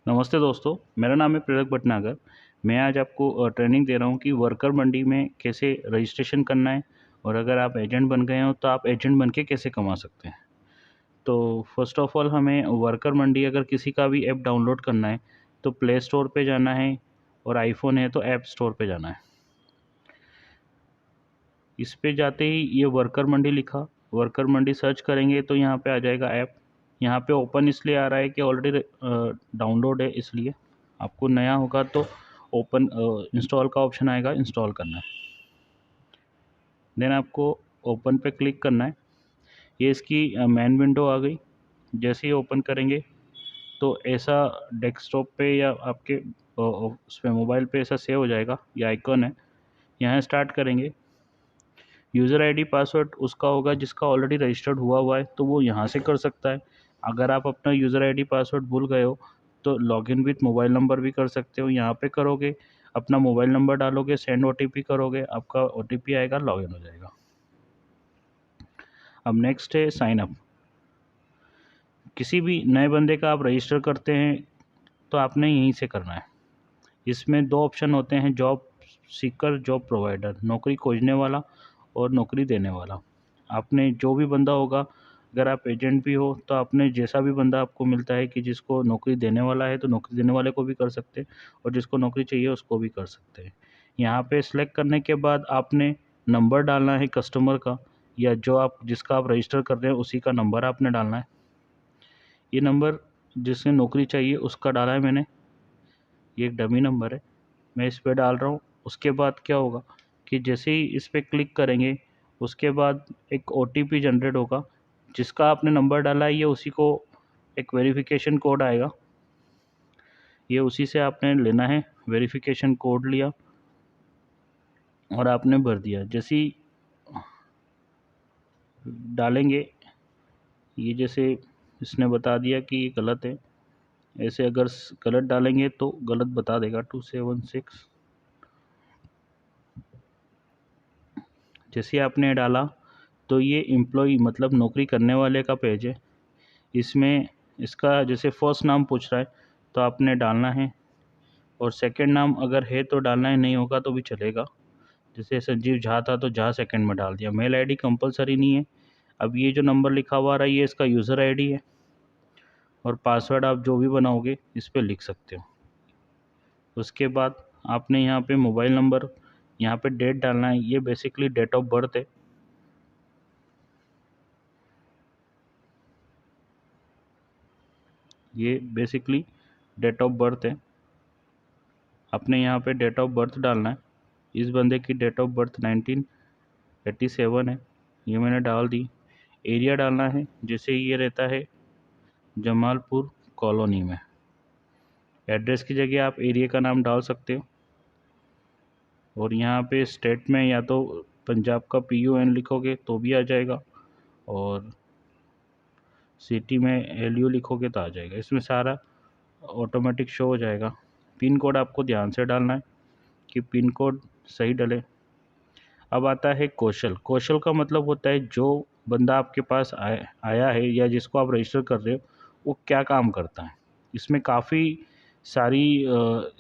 नमस्ते दोस्तों, मेरा नाम है प्रेरक भटनागर। मैं आज आपको ट्रेनिंग दे रहा हूँ कि वर्कर मंडी में कैसे रजिस्ट्रेशन करना है और अगर आप एजेंट बन गए हो तो आप एजेंट बन के कैसे कमा सकते हैं। तो फर्स्ट ऑफ ऑल हमें वर्कर मंडी अगर किसी का भी ऐप डाउनलोड करना है तो प्ले स्टोर पे जाना है और आईफ़ोन है तो ऐप स्टोर पे जाना है। इस पे जाते ही ये वर्कर मंडी लिखा, वर्कर मंडी सर्च करेंगे तो यहाँ पे आ जाएगा ऐप। यहाँ पे ओपन इसलिए आ रहा है कि ऑलरेडी डाउनलोड है, इसलिए आपको नया होगा तो ओपन इंस्टॉल का ऑप्शन आएगा, इंस्टॉल करना है। देन आपको ओपन पे क्लिक करना है। ये इसकी मेन विंडो आ गई। जैसे ही ओपन करेंगे तो ऐसा डेस्कटॉप पे या आपके उस पे मोबाइल पे ऐसा सेव हो जाएगा, ये आइकॉन है। यहाँ स्टार्ट करेंगे। यूज़र आईडी पासवर्ड उसका होगा जिसका ऑलरेडी रजिस्टर्ड हुआ है, तो वो यहाँ से कर सकता है। अगर आप अपना यूज़र आईडी पासवर्ड भूल गए हो तो लॉगिन विथ मोबाइल नंबर भी कर सकते हो। यहाँ पे करोगे, अपना मोबाइल नंबर डालोगे, सेंड ओटीपी करोगे, आपका ओटीपी आएगा, लॉगिन हो जाएगा। अब नेक्स्ट है साइन अप। किसी भी नए बंदे का आप रजिस्टर करते हैं तो आपने यहीं से करना है। इसमें दो ऑप्शन होते हैं, जॉब सीकर, जॉब प्रोवाइडर, नौकरी खोजने वाला और नौकरी देने वाला। आपने जो भी बंदा होगा, अगर आप एजेंट भी हो तो आपने जैसा भी बंदा आपको मिलता है कि जिसको नौकरी देने वाला है तो नौकरी देने वाले को भी कर सकते हैं और जिसको नौकरी चाहिए उसको भी कर सकते हैं। यहाँ पे सिलेक्ट करने के बाद आपने नंबर डालना है कस्टमर का, या जो आप जिसका आप रजिस्टर कर रहे हैं उसी का नंबर आपने डालना है। ये नंबर जिसने नौकरी चाहिए उसका डाला है मैंने, ये एक डमी नंबर है, मैं इस पे डाल रहा हूँ। उसके बाद क्या होगा कि जैसे ही इस पे क्लिक करेंगे उसके बाद एक ओटीपी जनरेट होगा। जिसका आपने नंबर डाला है ये उसी को एक वेरिफिकेशन कोड आएगा, ये उसी से आपने लेना है। वेरिफिकेशन कोड लिया और आपने भर दिया। जैसे ही डालेंगे, ये जैसे इसने बता दिया कि ये गलत है, ऐसे अगर गलत डालेंगे तो गलत बता देगा 276। जैसे आपने डाला तो ये एम्प्लॉई मतलब नौकरी करने वाले का पेज है। इसमें इसका जैसे फर्स्ट नाम पूछ रहा है तो आपने डालना है, और सेकंड नाम अगर है तो डालना है, नहीं होगा तो भी चलेगा। जैसे संजीव झा था तो झा सेकंड में डाल दिया। मेल आईडी कंपलसरी नहीं है। अब ये जो नंबर लिखा हुआ रहा है ये इसका यूज़र आईडी है, और पासवर्ड आप जो भी बनाओगे इस पर लिख सकते हो। उसके बाद आपने यहाँ पे मोबाइल नंबर, यहाँ पे डेट डालना है, ये बेसिकली डेट ऑफ बर्थ है। ये बेसिकली डेट ऑफ बर्थ है। आपने यहाँ पे डेट ऑफ बर्थ डालना है। इस बंदे की डेट ऑफ बर्थ 1987 है, ये मैंने डाल दी। एरिया डालना है, जैसे ये रहता है जमालपुर कॉलोनी में। एड्रेस की जगह आप एरिया का नाम डाल सकते हो। और यहाँ पे स्टेट में या तो पंजाब का PUN लिखोगे तो भी आ जाएगा, और सिटी में LU लिखोगे तो आ जाएगा। इसमें सारा ऑटोमेटिक शो हो जाएगा। पिन कोड आपको ध्यान से डालना है कि पिन कोड सही डले। अब आता है कौशल। कौशल का मतलब होता है जो बंदा आपके पास आया है या जिसको आप रजिस्टर कर रहे हो वो क्या काम करता है। इसमें काफ़ी सारी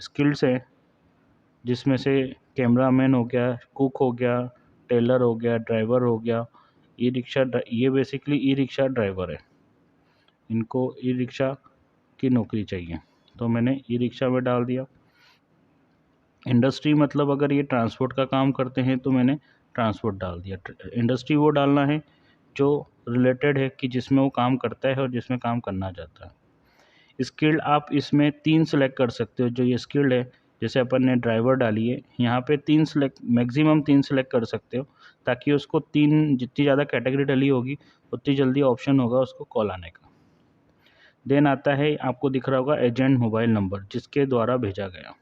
स्किल्स हैं, जिसमें से कैमरामैन हो गया, कुक हो गया, टेलर हो गया, ड्राइवर हो गया, ये बेसिकली ई रिक्शा ड्राइवर है। इनको ई रिक्शा की नौकरी चाहिए तो मैंने ई रिक्शा में डाल दिया। इंडस्ट्री मतलब अगर ये ट्रांसपोर्ट का काम करते हैं तो मैंने ट्रांसपोर्ट डाल दिया। इंडस्ट्री वो डालना है जो रिलेटेड है कि जिसमें वो काम करता है और जिसमें काम करना चाहता है। स्किल्ड आप इसमें 3 सेलेक्ट कर सकते हो। जो ये स्किल्ड है, जैसे अपन ने ड्राइवर डाली है, यहाँ पे 3 सेलेक्ट, मैक्सिमम 3 सेलेक्ट कर सकते हो, ताकि उसको 3 जितनी ज़्यादा कैटेगरी डली होगी उतनी जल्दी ऑप्शन होगा उसको कॉल आने का। देन आता है, आपको दिख रहा होगा एजेंट मोबाइल नंबर जिसके द्वारा भेजा गया।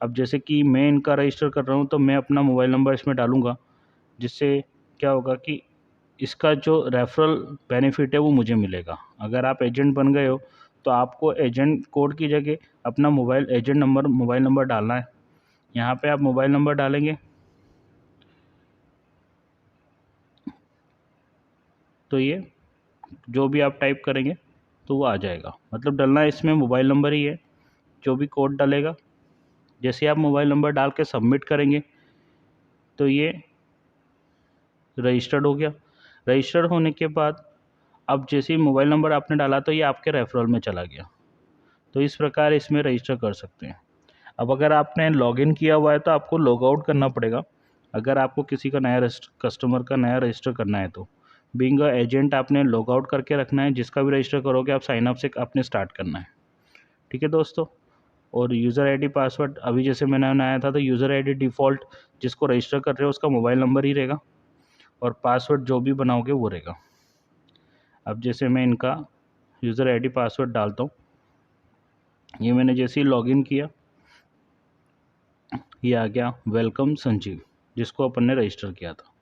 अब जैसे कि मैं इनका रजिस्टर कर रहा हूँ तो मैं अपना मोबाइल नंबर इसमें डालूँगा, जिससे क्या होगा कि इसका जो रेफरल बेनिफिट है वो मुझे मिलेगा। अगर आप एजेंट बन गए हो तो आपको एजेंट कोड की जगह अपना मोबाइल नंबर डालना है। यहाँ पे आप मोबाइल नंबर डालेंगे तो ये जो भी आप टाइप करेंगे तो वो आ जाएगा। मतलब डलना इसमें मोबाइल नंबर ही है। जो भी कोड डालेगा, जैसे आप मोबाइल नंबर डाल के सबमिट करेंगे तो ये रजिस्टर्ड हो गया। रजिस्टर्ड होने के बाद अब जैसे ही मोबाइल नंबर आपने डाला तो ये आपके रेफरल में चला गया। तो इस प्रकार इसमें रजिस्टर कर सकते हैं। अब अगर आपने लॉगिन किया हुआ है तो आपको लॉग आउट करना पड़ेगा। अगर आपको किसी का नया कस्टमर का नया रजिस्टर करना है तो बीइंग अ एजेंट आपने लॉग आउट करके रखना है। जिसका भी रजिस्टर करोगे आप साइन अप से आपने स्टार्ट करना है। ठीक है दोस्तों। और यूज़र आईडी पासवर्ड अभी जैसे मैंने बनाया था तो यूज़र आईडी डिफ़ॉल्ट जिसको रजिस्टर कर रहे हो उसका मोबाइल नंबर ही रहेगा और पासवर्ड जो भी बनाओगे वो रहेगा। अब जैसे मैं इनका यूज़र आईडी पासवर्ड डालता हूँ, ये मैंने जैसे ही लॉगिन किया ये आ गया वेलकम संजीव, जिसको अपन ने रजिस्टर किया था।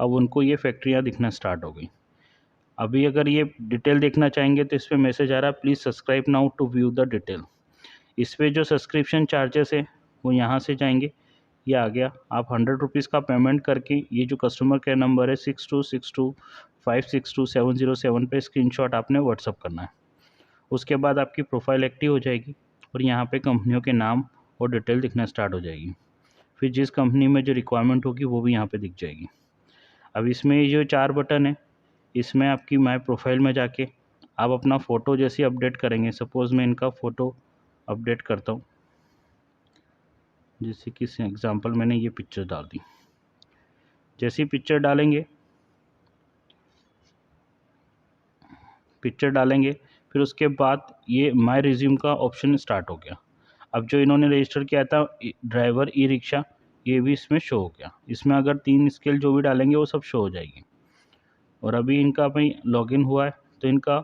अब उनको ये फैक्ट्रियाँ दिखना स्टार्ट हो गई। अभी अगर ये डिटेल देखना चाहेंगे तो इस पर मैसेज आ रहा है please subscribe now to view the detail. इस पर जो सब्सक्रिप्शन चार्जेस है वो यहाँ से जाएंगे। ये आ गया। आप 100 रुपीज़ का पेमेंट करके ये जो कस्टमर केयर नंबर है 6262562707 पे स्क्रीनशॉट आपने व्हाट्सअप करना है। उसके बाद आपकी प्रोफाइल एक्टिव हो जाएगी और यहाँ पे कंपनियों के नाम और डिटेल दिखना स्टार्ट हो जाएगी। फिर जिस कंपनी में जो रिक्वायरमेंट होगी वो भी यहाँ पे दिख जाएगी। अब इसमें ये जो 4 बटन है इसमें आपकी माय प्रोफाइल में जाके आप अपना फ़ोटो जैसे अपडेट करेंगे। सपोज़ मैं इनका फ़ोटो अपडेट करता हूँ, जैसे कि एग्जांपल मैंने ये पिक्चर डाल दी। जैसी पिक्चर डालेंगे फिर उसके बाद ये माय रिज्यूम का ऑप्शन स्टार्ट हो गया। अब जो इन्होंने रजिस्टर किया था ड्राइवर ई रिक्शा ये भी इसमें शो हो गया। इसमें अगर 3 स्किल जो भी डालेंगे वो सब शो हो जाएगी। और अभी इनका भाई लॉगिन हुआ है तो इनका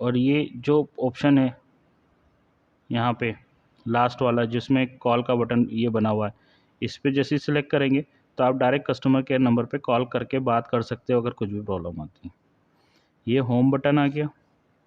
और ये जो ऑप्शन है यहाँ पे लास्ट वाला जिसमें कॉल का बटन ये बना हुआ है, इस पर जैसे ही सिलेक्ट करेंगे तो आप डायरेक्ट कस्टमर केयर नंबर पे कॉल करके बात कर सकते हो अगर कुछ भी प्रॉब्लम आती है। ये होम बटन आ गया।